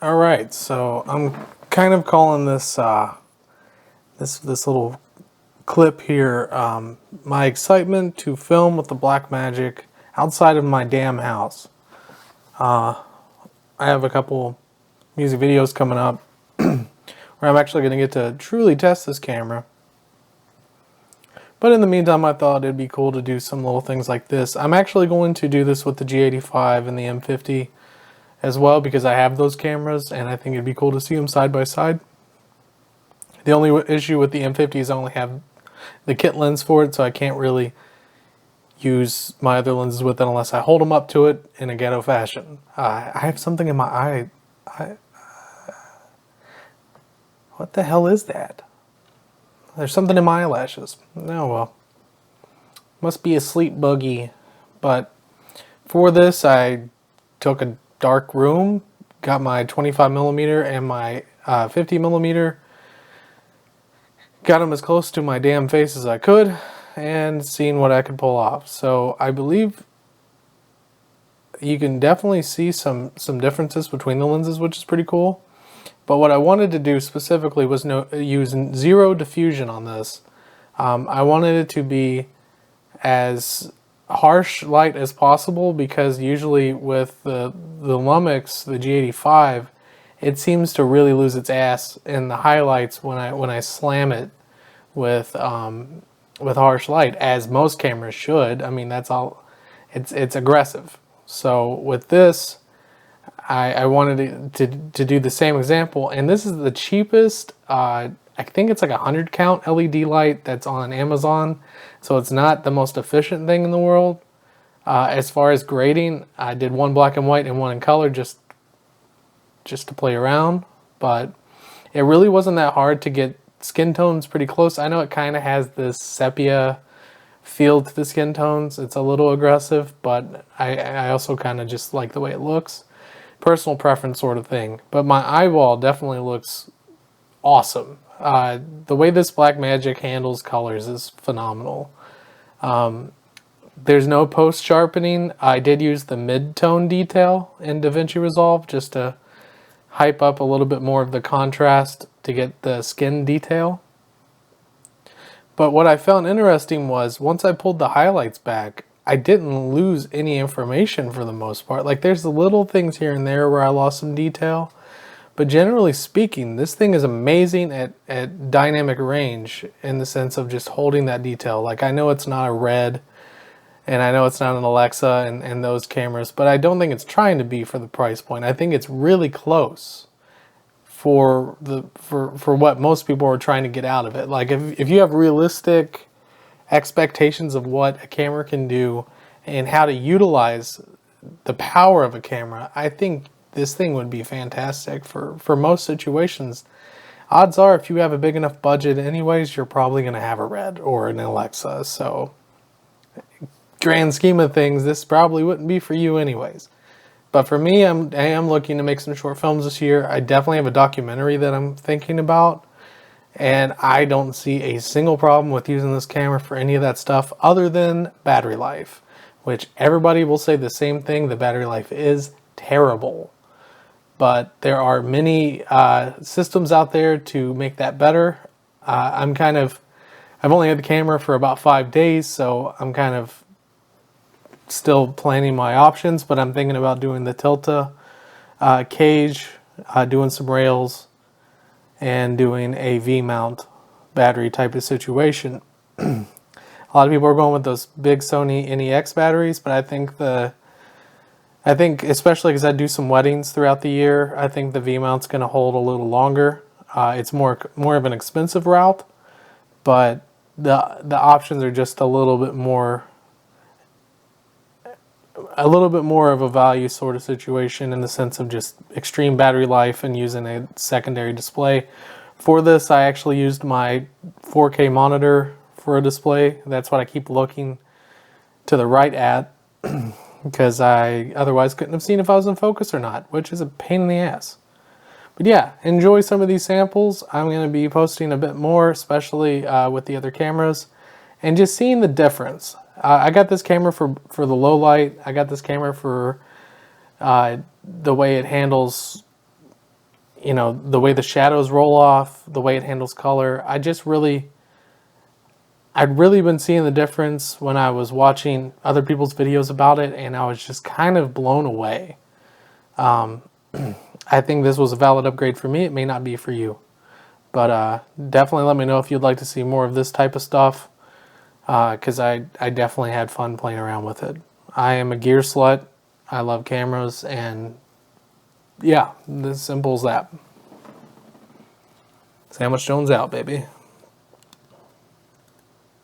All right, so I'm kind of calling this this little clip here my excitement to film with the Blackmagic outside of my damn house. I have a couple music videos coming up where I'm actually going to get to truly test this camera. But in the meantime, I thought it'd be cool to do some little things like this. I'm actually going to do this with the G85 and the M50 as well because I have those cameras and I think it'd be cool to see them side by side. The only issue with the M50 is I only have the kit lens for it, so I can't really use my other lenses with it unless I hold them up to it in a ghetto fashion. I have something in my eye. What the hell is that? There's something in my eyelashes. Oh well. Must be a sleep buggy. But for this, I took a dark room, got my 25mm and my 50mm, got them as close to my damn face as I could, and seen what I could pull off. So I believe you can definitely see some differences between the lenses, which is pretty cool. But what I wanted to do specifically was use zero diffusion on this. I wanted it to be as harsh light as possible because usually with the Lumix, the G85, it seems to really lose its ass in the highlights when I slam it with harsh light, as most cameras should. I mean, that's all. It's aggressive. So with this, I wanted to do the same example, and this is the cheapest. I think it's like a 100 count LED light that's on Amazon, so it's not the most efficient thing in the world. As far as grading, I did one black and white and one in color just to play around, but it really wasn't that hard to get skin tones pretty close. I know it kind of has this sepia feel to the skin tones. It's a little aggressive, but I also kind of just like the way it looks. Personal preference sort of thing. But my eyeball definitely looks awesome. The way this Blackmagic handles colors is phenomenal. There's no post sharpening. I did use the mid-tone detail in DaVinci Resolve just to hype up a little bit more of the contrast to get the skin detail. But what I found interesting was once I pulled the highlights back, I didn't lose any information for the most part. Like there's the little things here and there where I lost some detail. But generally speaking, this thing is amazing at dynamic range in the sense of just holding that detail. Like I know it's not a Red, and I know it's not an Alexa and those cameras, but I don't think it's trying to be for the price point. I think it's really close for what most people are trying to get out of it. Like if you have realistic expectations of what a camera can do and how to utilize the power of a camera, I think this thing would be fantastic for most situations. Odds are if you have a big enough budget anyways, you're probably going to have a Red or an Alexa. So grand scheme of things, this probably wouldn't be for you anyways. But for me, I am looking to make some short films this year. I definitely have a documentary that I'm thinking about. And I don't see a single problem with using this camera for any of that stuff other than battery life, which everybody will say the same thing. The battery life is terrible. But there are many systems out there to make that better. I've only had the camera for about 5 days, so I'm kind of still planning my options, but I'm thinking about doing the Tilta cage, doing some rails, and doing a V-mount battery type of situation. A lot of people are going with those big Sony NEX batteries, but I think especially because I do some weddings throughout the year, I think the V-mount's going to hold a little longer. It's more of an expensive route, but the options are just a little bit more of a value sort of situation in the sense of just extreme battery life and using a secondary display. For this, I actually used my 4K monitor for a display. That's what I keep looking to the right at because I otherwise couldn't have seen if I was in focus or not, which is a pain in the ass. But yeah, enjoy some of these samples. I'm going to be posting a bit more, especially with the other cameras, and just seeing the difference. I got this camera for the low light. I got this camera for the way it handles you know, the way the shadows roll off, the way it handles color. I'd really been seeing the difference when I was watching other people's videos about it, and I was just kind of blown away. I think this was a valid upgrade for me. It may not be for you. But definitely let me know if you'd like to see more of this type of stuff, because I definitely had fun playing around with it. I am a gear slut. I love cameras, and yeah, as simple as that. Sandwich Jones out, baby.